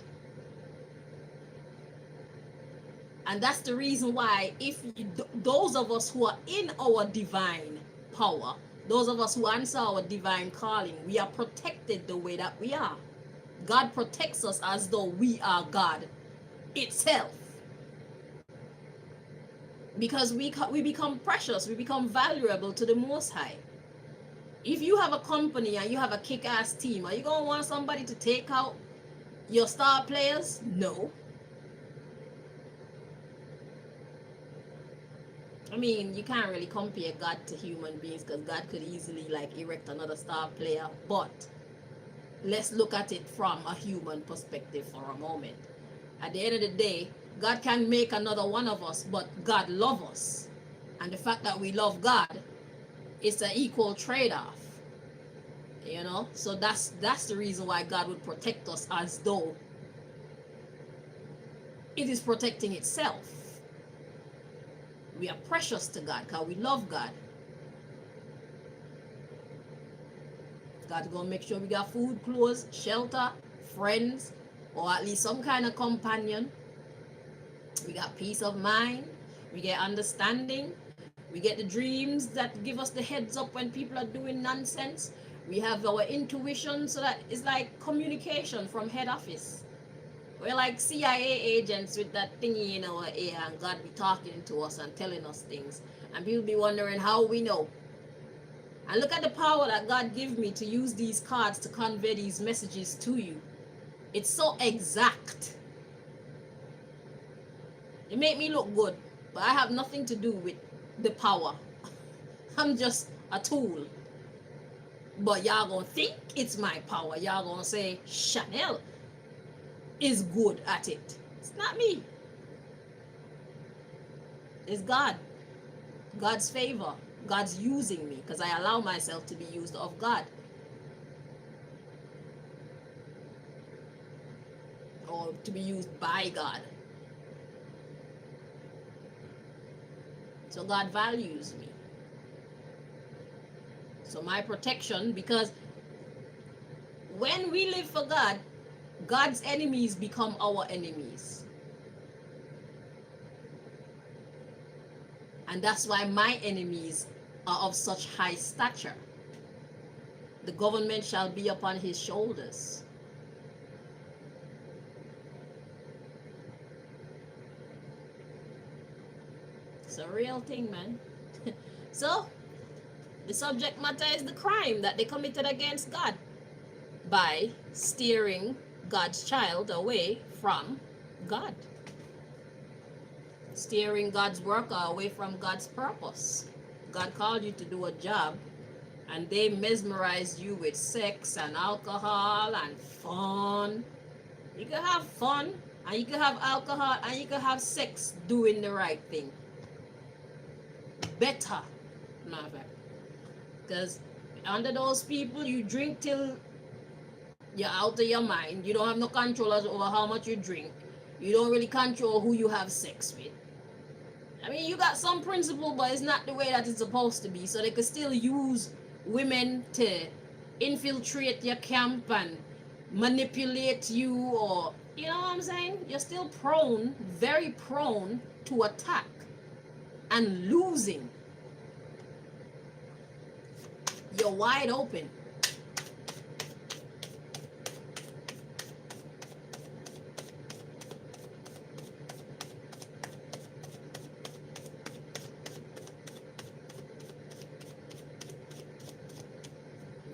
And that's the reason why, if you, those of us who are in our divine power, those of us who answer our divine calling, we are protected the way that we are. God protects us as though we are God itself. Because we become precious, we become valuable to the Most High. If you have a company and you have a kick-ass team, are you going to want somebody to take out your star players? No. I mean, you can't really compare God to human beings, because God could easily like erect another star player. But let's look at it from a human perspective for a moment. At the end of the day, God can make another one of us, but God loves us. And the fact that we love God, it's an equal trade-off. You know? So that's the reason why God would protect us as though it is protecting itself. We are precious to God because we love God. God's going to make sure we got food, clothes, shelter, friends, or at least some kind of companion. We got peace of mind. We get understanding. We get the dreams that give us the heads up when people are doing nonsense. We have our intuition, so that it's like communication from head office. We're like CIA agents with that thingy in our ear, and God be talking to us and telling us things. And people be wondering how we know. And look at the power that God gave me to use these cards to convey these messages to you. It's so exact. It make me look good, but I have nothing to do with the power. I'm just a tool. But y'all gonna think it's my power. Y'all gonna say Chanel is good at it. It's not me. It's God. God's favor. God's using me because I allow myself to be used of God. Or to be used by God. So God values me. So my protection, because when we live for God, God's enemies become our enemies. And that's why my enemies are of such high stature. The government shall be upon his shoulders. It's a real thing, man. So, the subject matter is the crime that they committed against God by steering God's child away from God. Steering God's worker away from God's purpose. God called you to do a job, and they mesmerized you with sex and alcohol and fun. You can have fun, and you can have alcohol, and you can have sex doing the right thing. Better, matter of fact. Because under those people, you drink till You're out of your mind. You don't have no control over how much you drink. You don't really control who you have sex with. I mean, you got some principle, but it's not the way that it's supposed to be. So they could still use women to infiltrate your camp and manipulate you, or, you know what I'm saying? You're still prone, very prone to attack and losing. You're wide open.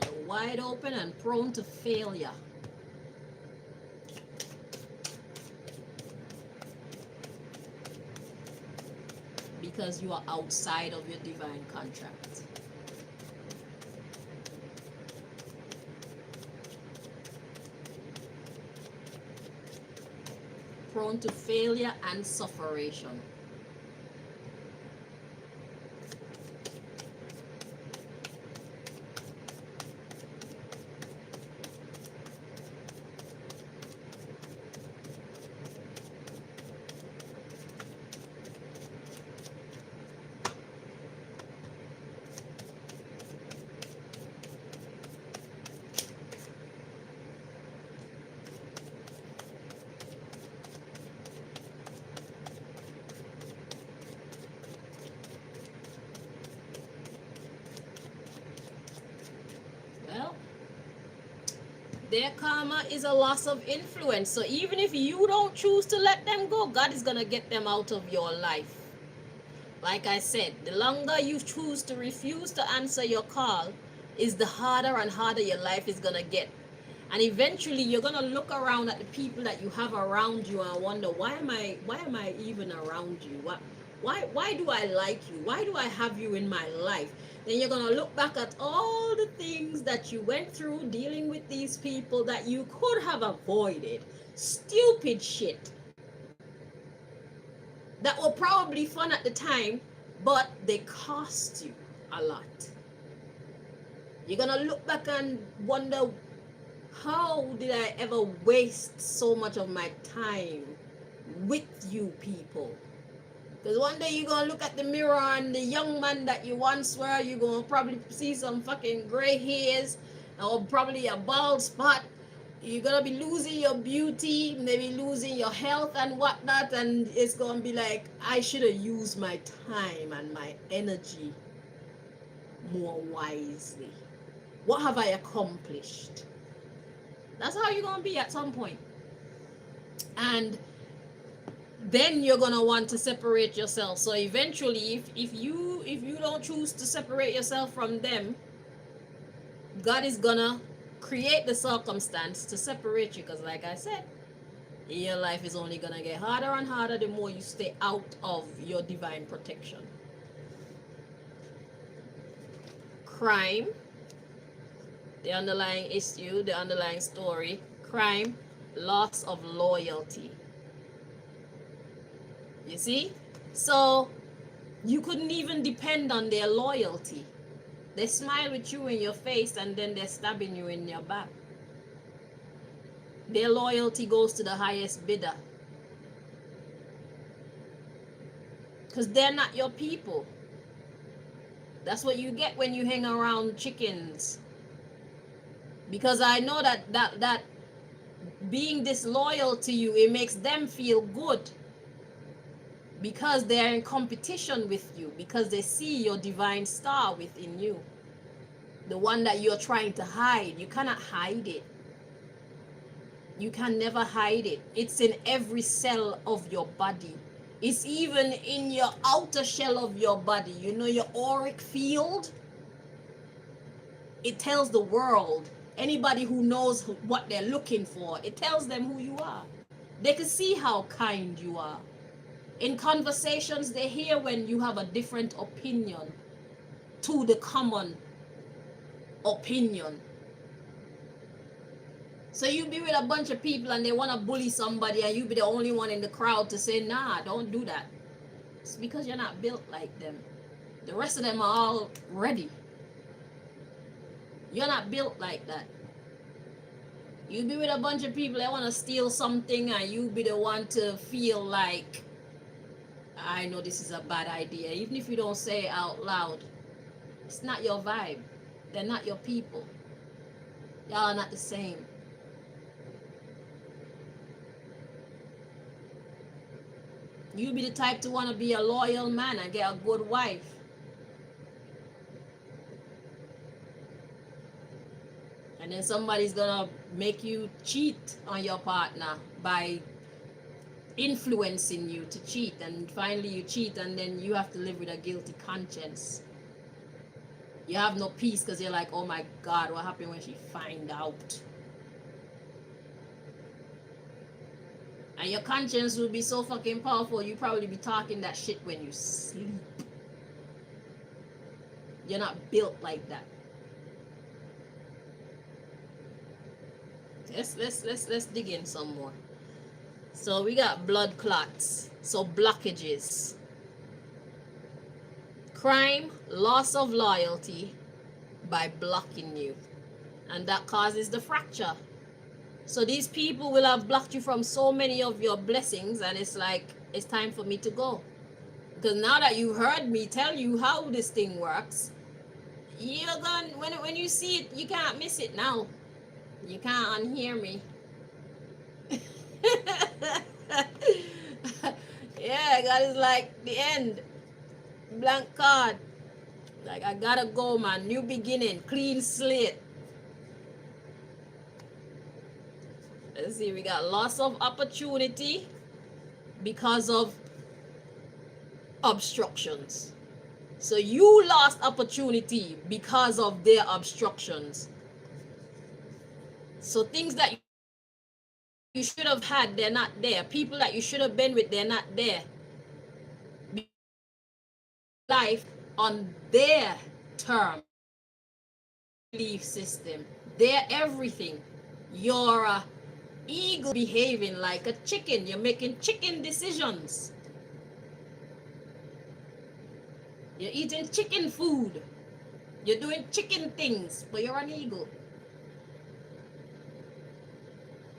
You're wide open and prone to failure. Because you are outside of your divine contract. Prone to failure and sufferation. Well, their karma is a loss of influence. So even if you don't choose to let them go, God is going to get them out of your life. Like I said, the longer you choose to refuse to answer your call, is the harder and harder your life is going to get. And eventually you're going to look around at the people that you have around you and wonder, why am I even around you? Why do I like you? Why do I have you in my life? Then you're going to look back at all the things that you went through dealing with these people that you could have avoided. Stupid shit that were probably fun at the time, but they cost you a lot. You're going to look back and wonder, how did I ever waste so much of my time with you people? Because one day you're going to look at the mirror and the young man that you once were, you're going to probably see some fucking gray hairs or probably a bald spot. You're going to be losing your beauty, maybe losing your health and whatnot. And it's going to be like, I should have used my time and my energy more wisely. What have I accomplished? That's how you're going to be at some point. And then you're going to want to separate yourself. So eventually, if you don't choose to separate yourself from them, God is going to create the circumstance to separate you. Because like I said, your life is only going to get harder and harder the more you stay out of your divine protection. Crime, the underlying issue, the underlying story. Crime, loss of loyalty. You see? So you couldn't even depend on their loyalty. They smile with you in your face and then they're stabbing you in your back. Their loyalty goes to the highest bidder. Because they're not your people. That's what you get when you hang around chickens. Because I know that being disloyal to you, it makes them feel good. Because they're in competition with you. Because they see your divine star within you. The one that you're trying to hide. You cannot hide it. You can never hide it. It's in every cell of your body. It's even in your outer shell of your body. You know your auric field? It tells the world. Anybody who knows what they're looking for, it tells them who you are. They can see how kind you are. In conversations, they hear when you have a different opinion to the common opinion. So you be with a bunch of people and they want to bully somebody and you be the only one in the crowd to say, nah, don't do that. It's because you're not built like them. The rest of them are all ready. You're not built like that. You be with a bunch of people that want to steal something, and you be the one to feel like, I know this is a bad idea. Even if you don't say it out loud, it's not your vibe. They're not your people. Y'all are not the same. You be the type to want to be a loyal man and get a good wife. And then somebody's gonna make you cheat on your partner by influencing you to cheat, and finally you cheat, and then you have to live with a guilty conscience. You have no peace because you're like, oh my God, what happened when she find out? And your conscience will be so fucking powerful, you probably be talking that shit when you sleep. You're not built like that. Let's dig in some more. So we got blood clots, so blockages, crime, loss of loyalty by blocking you, and that causes the fracture. So these people will have blocked you from so many of your blessings, and it's like, it's time for me to go. Because now that you heard me tell you how this thing works, you're gonna, when you see it, you can't miss it now. You can't unhear me. Yeah, God is like, the end. Blank card. Like, I gotta go, man. New beginning. Clean slate. Let's see. We got loss of opportunity because of obstructions. So you lost opportunity because of their obstructions. So things that you should have had, they're not there. People that you should have been with, they're not there. Life on their term, belief system, their everything. You're a eagle behaving like a chicken. You're making chicken decisions. You're eating chicken food. You're doing chicken things, but you're an eagle.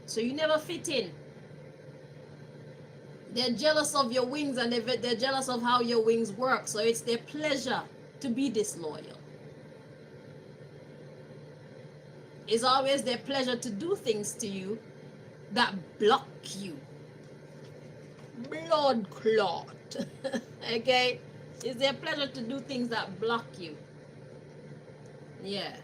So you never fit in. They're jealous of your wings, and they're jealous of how your wings work. So it's their pleasure to be disloyal. It's always their pleasure to do things to you that block you. Blood clot. Okay? It's their pleasure to do things that block you. Yeah.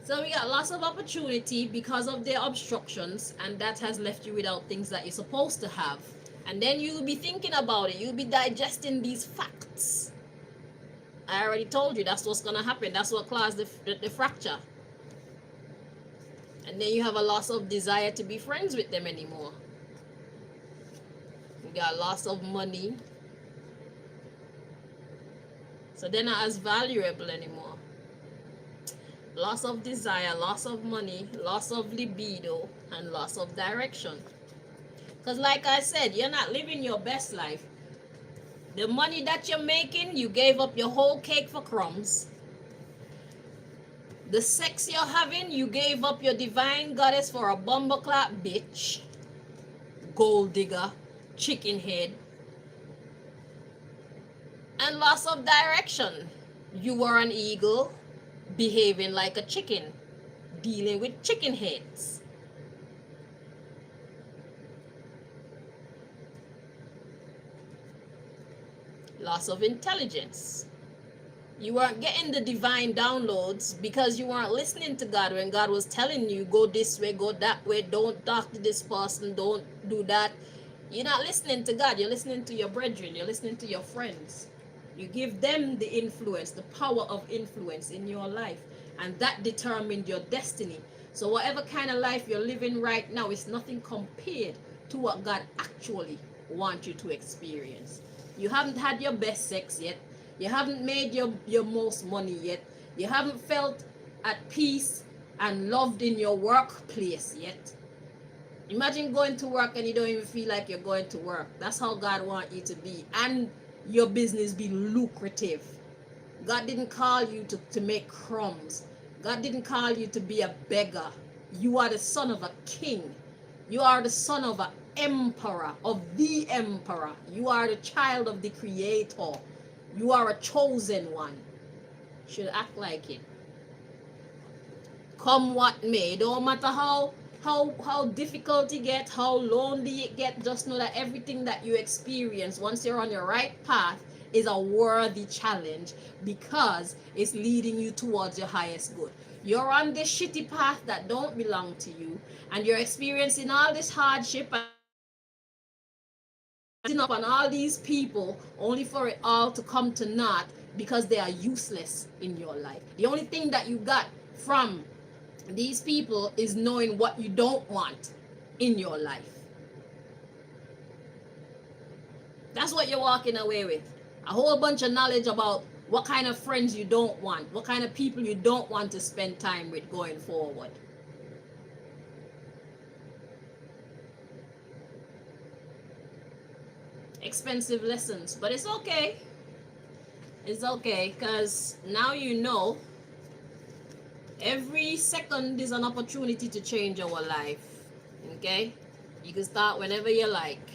So we got lots of opportunity because of their obstructions, and that has left you without things that you're supposed to have. And then you'll be thinking about it. You'll be digesting these facts. I already told you that's what's going to happen. That's what caused the fracture. And then you have a loss of desire to be friends with them anymore. You got loss of money. So they're not as valuable anymore. Loss of desire, loss of money, loss of libido, and loss of direction. Because like I said, you're not living your best life. The money that you're making, you gave up your whole cake for crumbs. The sex you're having, you gave up your divine goddess for a bumbleclap bitch, gold digger, chicken head. And loss of direction. You were an eagle, behaving like a chicken, dealing with chicken heads. Loss of intelligence. You weren't getting the divine downloads because you weren't listening to God when God was telling you, go this way, go that way, don't talk to this person, don't do that. You're not listening to God. You're listening to your brethren. You're listening to your friends. You give them the influence, the power of influence in your life, and that determined your destiny. So whatever kind of life you're living right now is nothing compared to what God actually wants you to experience. You haven't had your best sex yet. You haven't made your most money yet. You haven't felt at peace and loved in your workplace yet. Imagine going to work and you don't even feel like you're going to work. That's how God wants you to be. And your business be lucrative. God didn't call you to make crumbs. God didn't call you to be a beggar. You are the son of a king. You are the son of an emperor, of the emperor. You are the child of the creator. You are a chosen one. You should act like it. Come what may. Don't matter how difficult it get, how lonely it get, just know that everything that you experience once you're on your right path is a worthy challenge, because it's leading you towards your highest good. You're on this shitty path that don't belong to you, and you're experiencing all this hardship and up on all these people only for it all to come to naught because they are useless in your life. The only thing that you got from these people is knowing what you don't want in your life. That's what you're walking away with. A whole bunch of knowledge about what kind of friends you don't want, what kind of people you don't want to spend time with going forward. Expensive lessons, but it's okay. It's okay, because now you know every second is an opportunity to change our life. Okay? You can start whenever you like.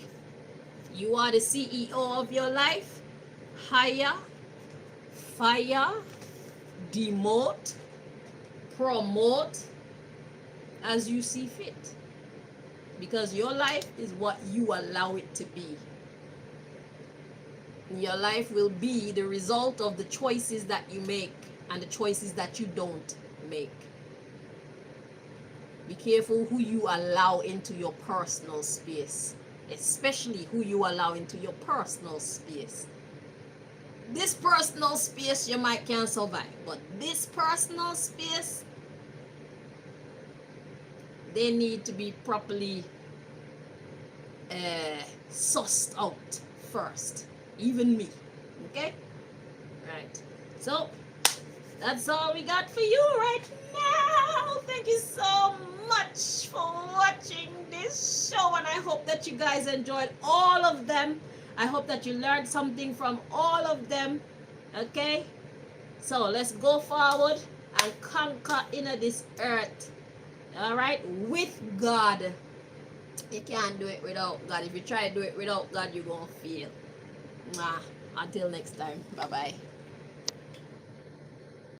You are the CEO of your life. Hire, fire, demote, promote as you see fit. Because your life is what you allow it to be. Your life will be the result of the choices that you make and the choices that you don't make. Be careful who you allow into your personal space, especially who you allow into your personal space. This personal space you might can't survive, but this personal space, they need to be properly sussed out first. Even me. Okay? Right. So that's all we got for you right now. Thank you so much for watching this show, and I hope that you guys enjoyed all of them. I hope that you learned something from all of them. Okay? So let's go forward and conquer inner this earth. Alright? With God. You can't do it without God. If you try to do it without God, you're going to fail. Until next time. Bye-bye.